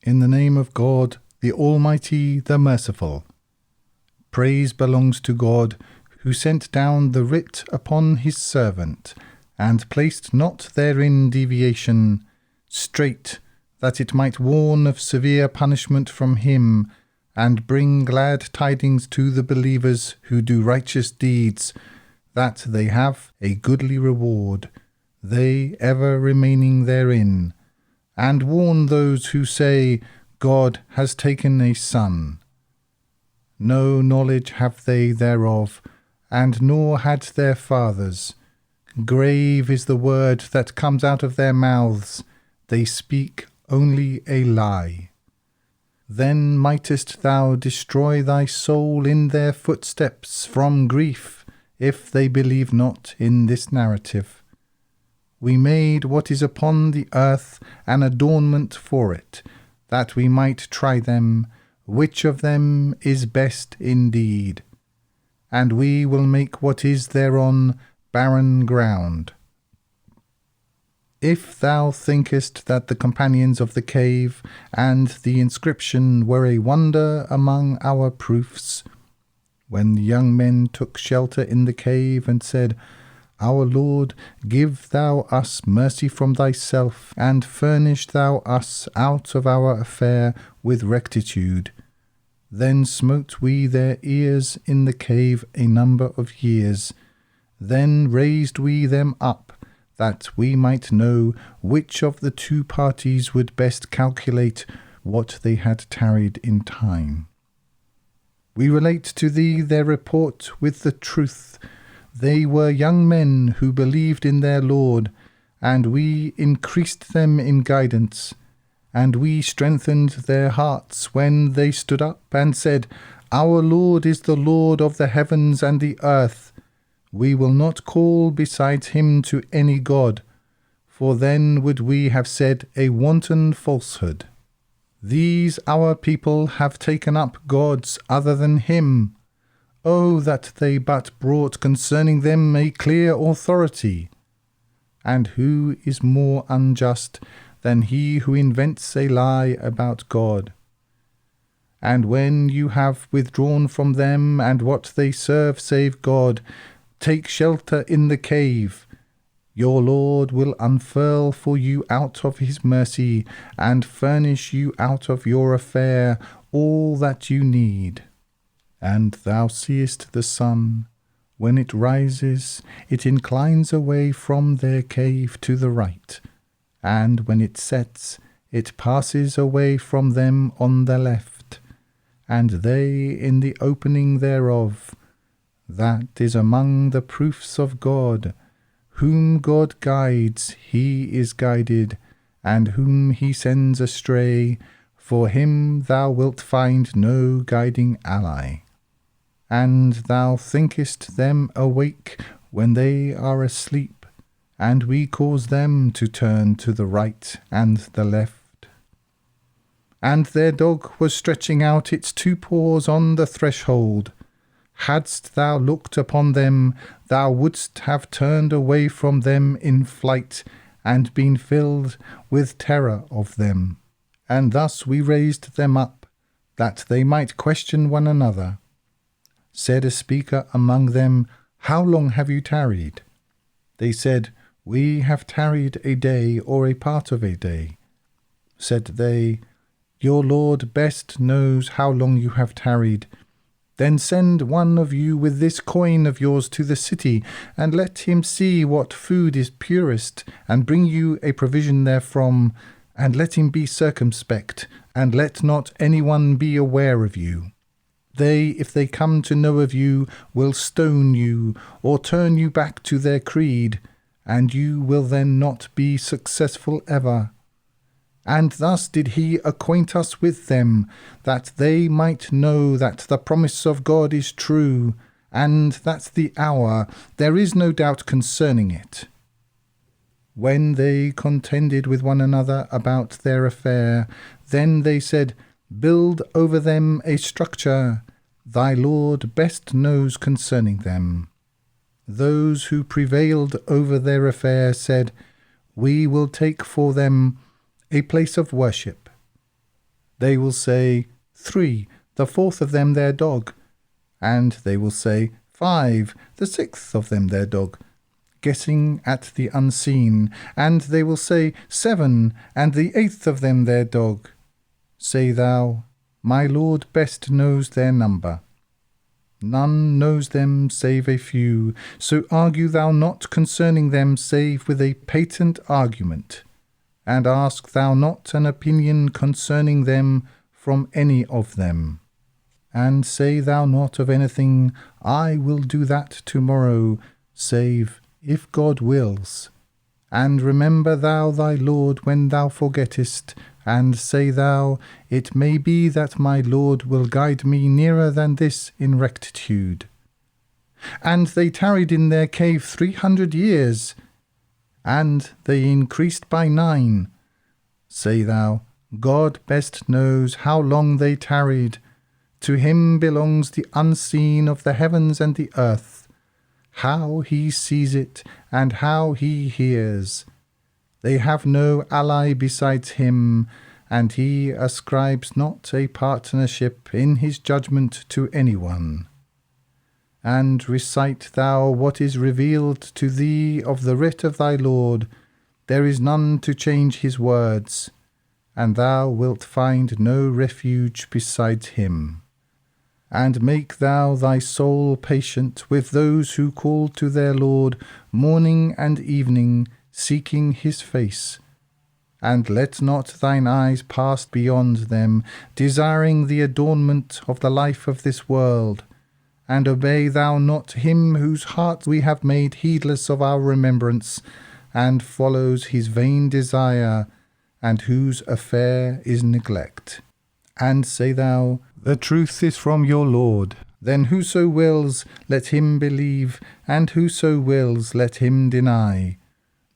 In the name of God, the Almighty, the Merciful. Praise belongs to God, who sent down the writ upon his servant, and placed not therein deviation, straight, that it might warn of severe punishment from him, and bring glad tidings to the believers who do righteous deeds, that they have a goodly reward, they ever remaining therein, and warn those who say, God has taken a son. No knowledge have they thereof, and nor had their fathers. Grave is the word that comes out of their mouths, they speak only a lie. Then mightest thou destroy thy soul in their footsteps from grief, if they believe not in this narrative. We made what is upon the earth an adornment for it, that we might try them, which of them is best indeed. And we will make what is thereon barren ground. If thou thinkest that the companions of the cave and the inscription were a wonder among our proofs, when the young men took shelter in the cave and said, Our Lord, give thou us mercy from thyself, and furnish thou us out of our affair with rectitude. Then smote we their ears in the cave a number of years. Then raised we them up, that we might know which of the two parties would best calculate what they had tarried in time. We relate to thee their report with the truth. They were young men who believed in their Lord, and we increased them in guidance, and we strengthened their hearts when they stood up and said, Our Lord is the Lord of the heavens and the earth. We will not call besides him to any god, for then would we have said a wanton falsehood. These our people have taken up gods other than him. Oh, that they but brought concerning them a clear authority! And who is more unjust than he who invents a lie about God? And when you have withdrawn from them and what they serve save God, take shelter in the cave. Your Lord will unfurl for you out of his mercy, and furnish you out of your affair all that you need. And thou seest the sun, when it rises, it inclines away from their cave to the right, and when it sets, it passes away from them on the left, and they in the opening thereof. That is among the proofs of God. Whom God guides, he is guided, and whom he sends astray, for him thou wilt find no guiding ally. And thou thinkest them awake when they are asleep, and we cause them to turn to the right and the left. And their dog was stretching out its two paws on the threshold. Hadst thou looked upon them, thou wouldst have turned away from them in flight, and been filled with terror of them. And thus we raised them up, that they might question one another. Said a speaker among them, How long have you tarried? They said, We have tarried a day or a part of a day. Said they, Your Lord best knows how long you have tarried. Then send one of you with this coin of yours to the city, and let him see what food is purest, and bring you a provision therefrom, and let him be circumspect, and let not anyone be aware of you. They, if they come to know of you, will stone you, or turn you back to their creed, and you will then not be successful ever. And thus did he acquaint us with them, that they might know that the promise of God is true, and that the hour, there is no doubt concerning it. When they contended with one another about their affair, then they said, Build over them a structure. Thy Lord best knows concerning them. Those who prevailed over their affair said, We will take for them a place of worship. They will say, 3, the fourth of them their dog. And they will say, 5, the sixth of them their dog, guessing at the unseen. And they will say, 7, and the eighth of them their dog. Say thou, my Lord best knows their number. None knows them save a few, so argue thou not concerning them save with a patent argument, and ask thou not an opinion concerning them from any of them. And say thou not of anything, I will do that tomorrow, save if God wills. And remember thou thy Lord when thou forgettest, and say thou, it may be that my Lord will guide me nearer than this in rectitude. And they tarried in their cave 300 years, and they increased by 9. Say thou, God best knows how long they tarried. To him belongs the unseen of the heavens and the earth, how he sees it, and how he hears. They have no ally besides him, and he ascribes not a partnership in his judgment to anyone. And recite thou what is revealed to thee of the writ of thy Lord. There is none to change his words, and thou wilt find no refuge besides him. And make thou thy soul patient with those who call to their Lord morning and evening, seeking his face. And let not thine eyes pass beyond them, desiring the adornment of the life of this world. And obey thou not him whose heart we have made heedless of our remembrance, and follows his vain desire, and whose affair is neglect. And say thou, the truth is from your Lord. Then whoso wills, let him believe, and whoso wills, let him deny.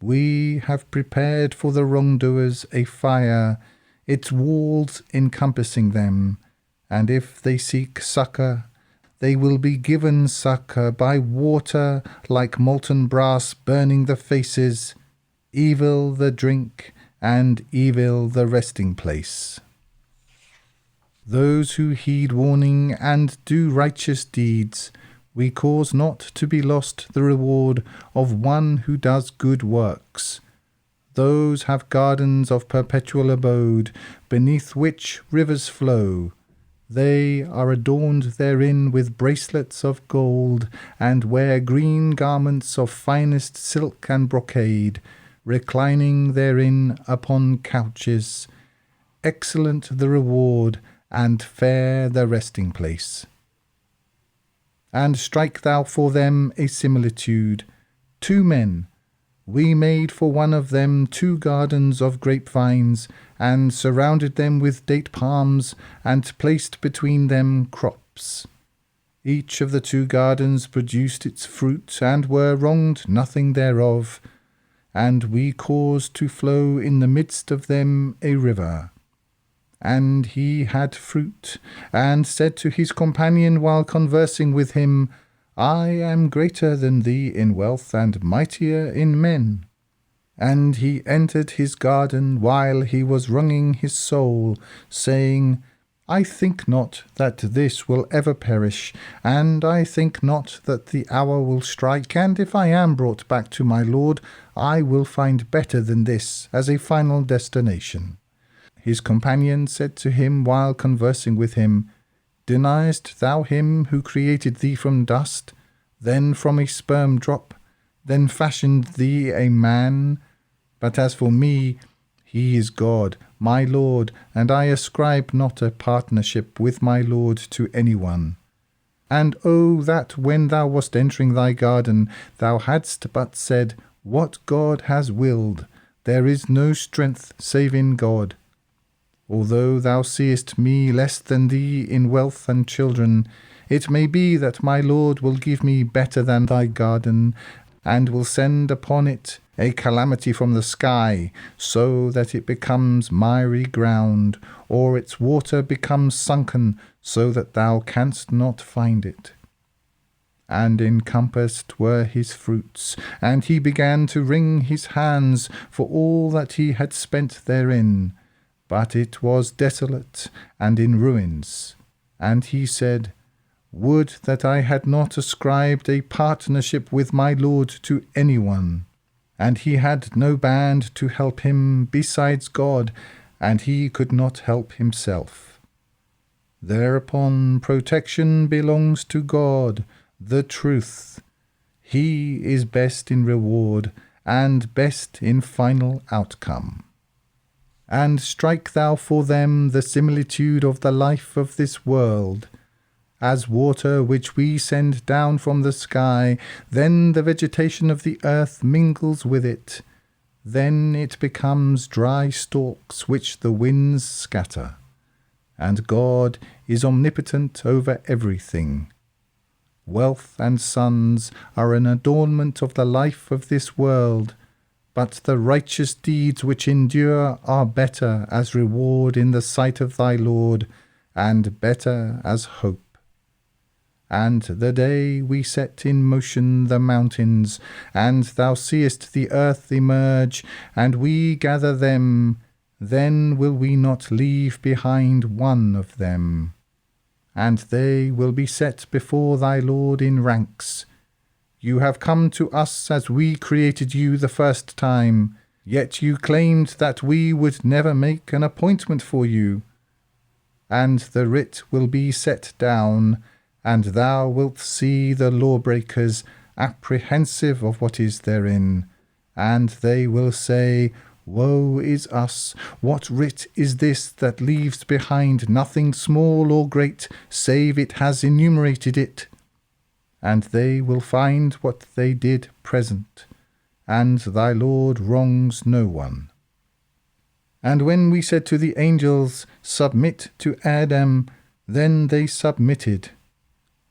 We have prepared for the wrongdoers a fire, its walls encompassing them, and if they seek succour, they will be given succour by water like molten brass burning the faces, evil the drink, and evil the resting place. Those who heed warning and do righteous deeds, we cause not to be lost the reward of one who does good works. Those have gardens of perpetual abode, beneath which rivers flow. They are adorned therein with bracelets of gold, and wear green garments of finest silk and brocade, reclining therein upon couches. Excellent the reward, and fair the resting place. And strike thou for them a similitude. 2 men, we made for one of them 2 gardens of grapevines, and surrounded them with date palms, and placed between them crops. Each of the 2 gardens produced its fruit, and were wronged nothing thereof. And we caused to flow in the midst of them a river. And he had fruit, and said to his companion while conversing with him, I am greater than thee in wealth, and mightier in men. And he entered his garden while he was wronging his soul, saying, I think not that this will ever perish, and I think not that the hour will strike, and if I am brought back to my Lord, I will find better than this as a final destination. His companion said to him while conversing with him, Deniest thou him who created thee from dust, then from a sperm drop, then fashioned thee a man? But as for me, he is God, my Lord, and I ascribe not a partnership with my Lord to anyone. And oh, that when thou wast entering thy garden, thou hadst but said, What God has willed, there is no strength save in God. Although thou seest me less than thee in wealth and children, it may be that my Lord will give me better than thy garden, and will send upon it a calamity from the sky, so that it becomes miry ground, or its water becomes sunken, so that thou canst not find it. And encompassed were his fruits, and he began to wring his hands for all that he had spent therein. but it was desolate and in ruins. And he said, Would that I had not ascribed a partnership with my Lord to anyone. And he had no band to help him besides God, and he could not help himself. Thereupon protection belongs to God, the truth. He is best in reward, and best in final outcome. And strike thou for them the similitude of the life of this world, as water which we send down from the sky, then the vegetation of the earth mingles with it, then it becomes dry stalks which the winds scatter. And God is omnipotent over everything. Wealth and sons are an adornment of the life of this world, but the righteous deeds which endure are better as reward in the sight of thy Lord, and better as hope. And the day we set in motion the mountains, and thou seest the earth emerge, and we gather them, then will we not leave behind one of them. And they will be set before thy Lord in ranks. You have come to us as we created you the first time, yet you claimed that we would never make an appointment for you. And the writ will be set down, and thou wilt see the lawbreakers apprehensive of what is therein, and they will say, Woe is us! What writ is this that leaves behind nothing small or great, save it has enumerated it? And they will find what they did present, and thy Lord wrongs no one. And when we said to the angels, Submit to Adam, then they submitted.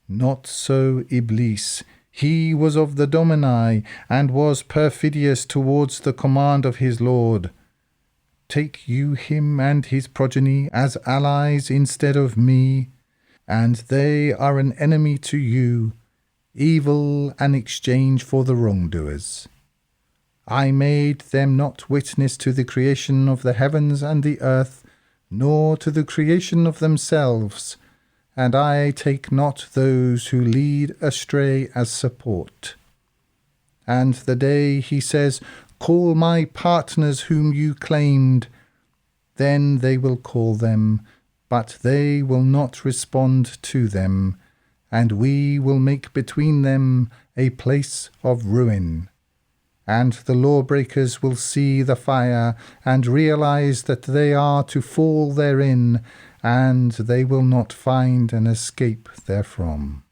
Not so Iblis. He was of the Domini, and was perfidious towards the command of his Lord. Take you him and his progeny as allies instead of me, and they are an enemy to you, evil an exchange for the wrongdoers. I made them not witness to the creation of the heavens and the earth, nor to the creation of themselves, and I take not those who lead astray as support. And the day he says, Call my partners whom you claimed, then they will call them, but they will not respond to them, and we will make between them a place of ruin. And the lawbreakers will see the fire, and realize that they are to fall therein, and they will not find an escape therefrom.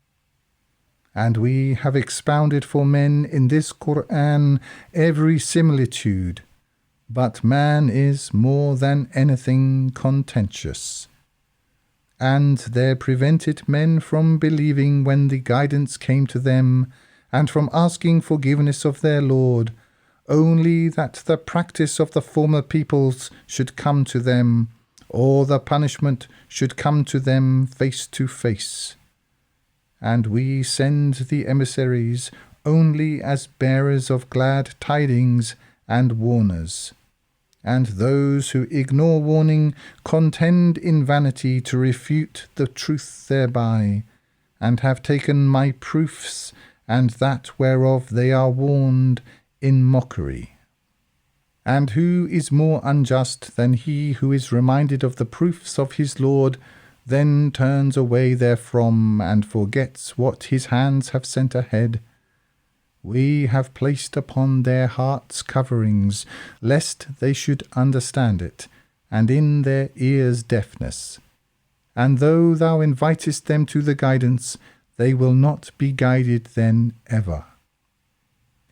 And we have expounded for men in this Qur'an every similitude, but man is more than anything contentious. And there prevented men from believing when the guidance came to them, and from asking forgiveness of their Lord, only that the practice of the former peoples should come to them, or the punishment should come to them face to face. And we send the emissaries only as bearers of glad tidings and warners. And those who ignore warning contend in vanity to refute the truth thereby, and have taken my proofs and that whereof they are warned in mockery. And who is more unjust than he who is reminded of the proofs of his Lord, then turns away therefrom and forgets what his hands have sent ahead? We have placed upon their hearts coverings, lest they should understand it, and in their ears deafness. And though thou invitest them to the guidance, they will not be guided then ever.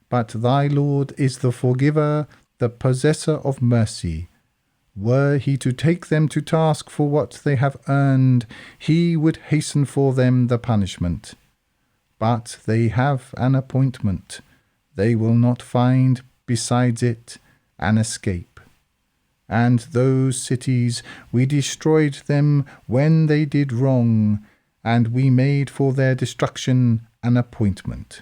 But thy Lord is the forgiver, the possessor of mercy. Were he to take them to task for what they have earned, he would hasten for them the punishment. But they have an appointment. They will not find, besides it, an escape. And those cities, we destroyed them when they did wrong, and we made for their destruction an appointment.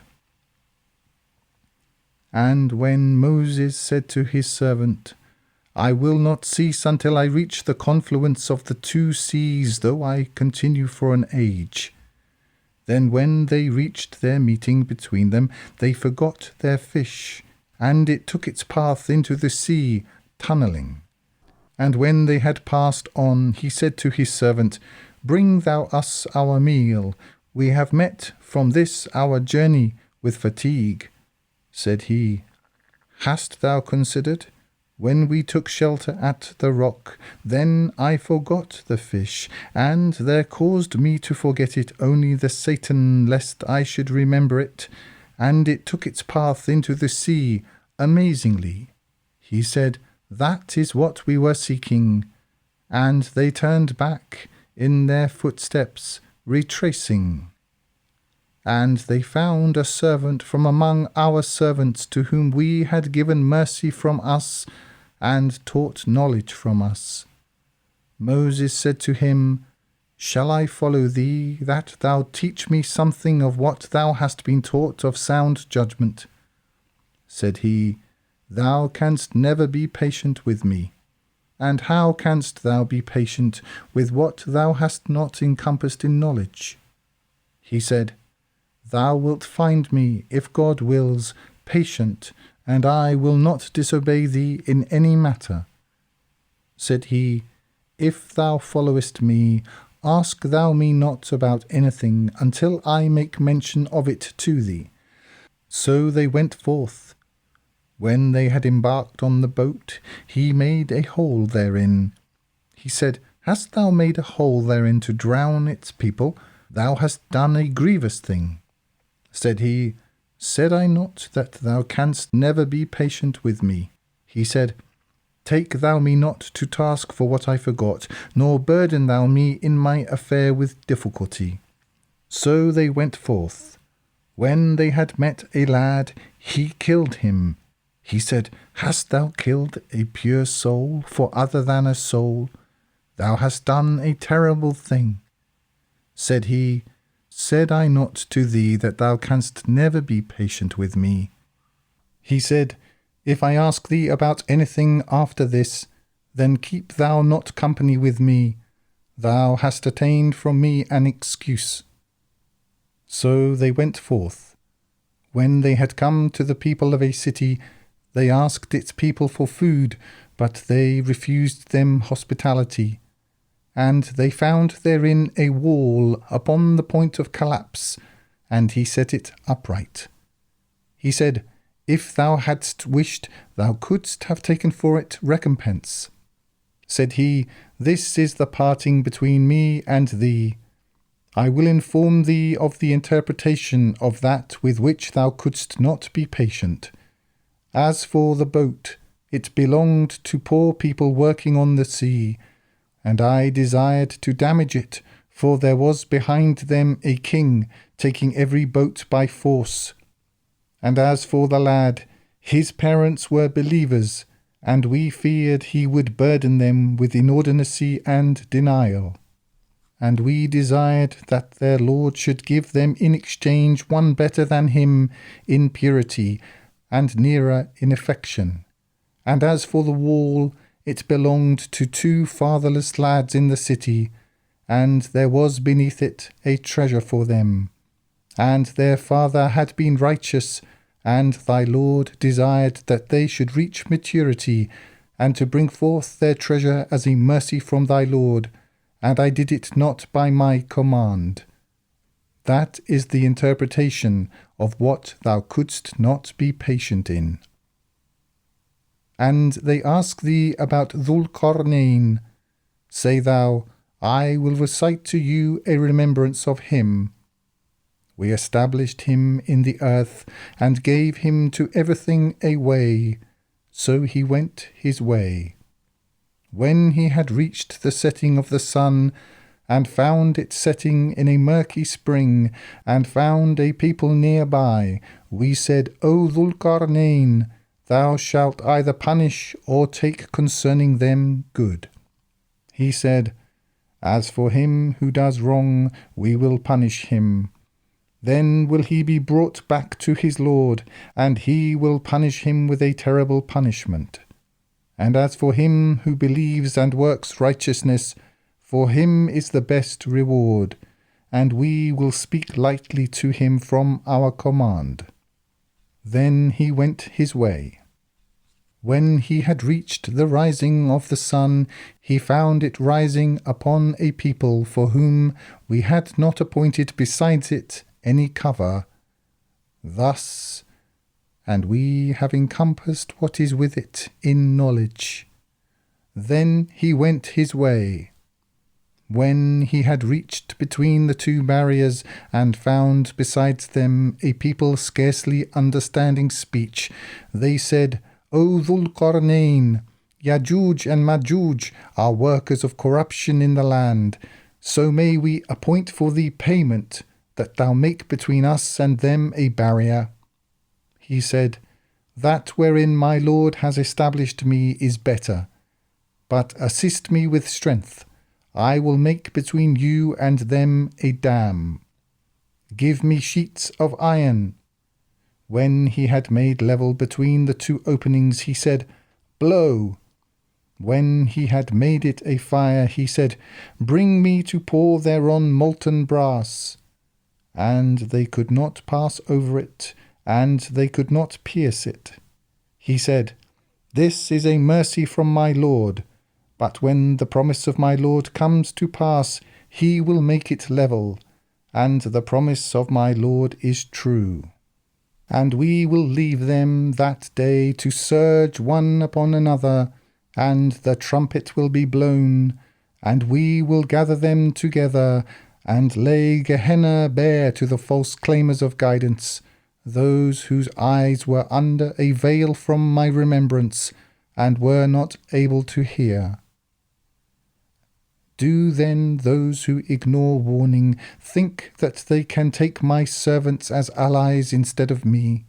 And when Moses said to his servant, I will not cease until I reach the confluence of the two seas, though I continue for an age." Then when they reached their meeting between them, they forgot their fish, and it took its path into the sea, tunnelling. And when they had passed on, he said to his servant, "Bring thou us our meal. We have met from this our journey with fatigue." Said he, "Hast thou considered? When we took shelter at the rock, then I forgot the fish, and there caused me to forget it only the Satan, lest I should remember it, and it took its path into the sea, amazingly." He said, "That is what we were seeking." And they turned back in their footsteps, retracing. And they found a servant from among our servants, to whom we had given mercy from us, and taught knowledge from us. Moses said to him, "Shall I follow thee, that thou teach me something of what thou hast been taught of sound judgment?" Said he, "Thou canst never be patient with me. And how canst thou be patient with what thou hast not encompassed in knowledge?" He said, "Thou wilt find me, if God wills, patient, and I will not disobey thee in any matter." Said he, "If thou followest me, ask thou me not about anything until I make mention of it to thee." So they went forth. When they had embarked on the boat, he made a hole therein. He said, "Hast thou made a hole therein to drown its people? Thou hast done a grievous thing." Said he, "Said I not that thou canst never be patient with me?" He said, "Take thou me not to task for what I forgot, nor burden thou me in my affair with difficulty." So they went forth. When they had met a lad, he killed him. He said, "Hast thou killed a pure soul for other than a soul? Thou hast done a terrible thing." Said he, "Said I not to thee that thou canst never be patient with me?" He said, "If I ask thee about anything after this, then keep thou not company with me. Thou hast attained from me an excuse." So they went forth. When they had come to the people of a city, they asked its people for food, but they refused them hospitality. And they found therein a wall upon the point of collapse, and he set it upright. He said, "If thou hadst wished, thou couldst have taken for it recompense." Said he, "This is the parting between me and thee. I will inform thee of the interpretation of that with which thou couldst not be patient. As for the boat, it belonged to poor people working on the sea, and I desired to damage it, for there was behind them a king, taking every boat by force. And as for the lad, his parents were believers, and we feared he would burden them with inordinacy and denial. And we desired that their Lord should give them in exchange one better than him in purity, and nearer in affection. And as for the wall, it belonged to two fatherless lads in the city, and there was beneath it a treasure for them. And their father had been righteous, and thy Lord desired that they should reach maturity, and to bring forth their treasure as a mercy from thy Lord, and I did it not by my command. That is the interpretation of what thou couldst not be patient in. And they ask thee about Dhul-Qarnayn. Say thou, I will recite to you a remembrance of him. We established him in the earth, and gave him to everything a way, so he went his way. When he had reached the setting of the sun, and found it setting in a murky spring, and found a people near by, we said, O Dhul-Qarnayn, thou shalt either punish or take concerning them good. He said, As for him who does wrong, we will punish him. Then will he be brought back to his Lord, and he will punish him with a terrible punishment. And as for him who believes and works righteousness, for him is the best reward, and we will speak lightly to him from our command." Then he went his way. When he had reached the rising of the sun, he found it rising upon a people for whom we had not appointed besides it any cover. Thus, and we have encompassed what is with it in knowledge. Then he went his way. When he had reached between the two barriers and found besides them a people scarcely understanding speech, they said, "O Dhul Qarnayn, Yajuj and Majuj are workers of corruption in the land, so may we appoint for thee payment, that thou make between us and them a barrier." He said, "That wherein my Lord has established me is better, but assist me with strength. I will make between you and them a dam. Give me sheets of iron." When he had made level between the two openings, he said, "Blow." When he had made it a fire, he said, "Bring me to pour thereon molten brass." And they could not pass over it, and they could not pierce it. He said, "This is a mercy from my Lord, but when the promise of my Lord comes to pass, he will make it level, and the promise of my Lord is true. And we will leave them that day to surge one upon another, and the trumpet will be blown, and we will gather them together, and lay Gehenna bare to the false claimers of guidance, those whose eyes were under a veil from my remembrance, and were not able to hear. Do then those who ignore warning think that they can take my servants as allies instead of me?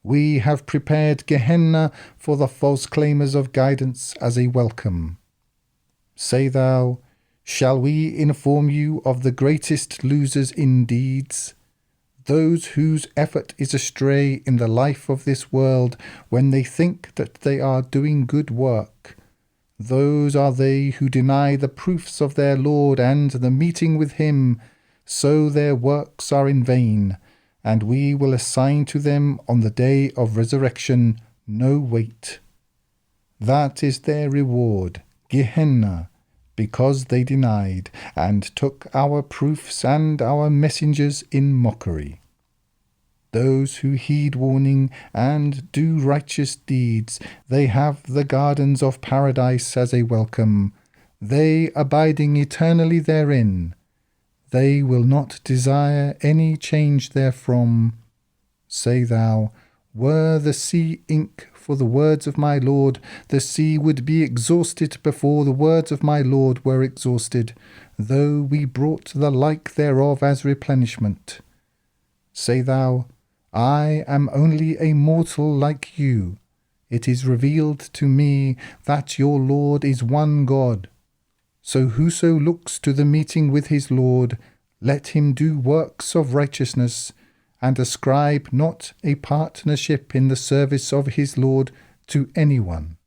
We have prepared Gehenna for the false claimers of guidance as a welcome. Say thou, shall we inform you of the greatest losers in deeds? Those whose effort is astray in the life of this world when they think that they are doing good work. Those are they who deny the proofs of their Lord and the meeting with him, so their works are in vain, and we will assign to them on the day of resurrection no weight. That is their reward, Gehenna, because they denied and took our proofs and our messengers in mockery. Those who heed warning and do righteous deeds, they have the gardens of paradise as a welcome, they abiding eternally therein. They will not desire any change therefrom. Say thou, were the sea ink for the words of my Lord, the sea would be exhausted before the words of my Lord were exhausted, though we brought the like thereof as replenishment. Say thou, I am only a mortal like you. It is revealed to me that your Lord is one God. So whoso looks to the meeting with his Lord, let him do works of righteousness, and ascribe not a partnership in the service of his Lord to anyone.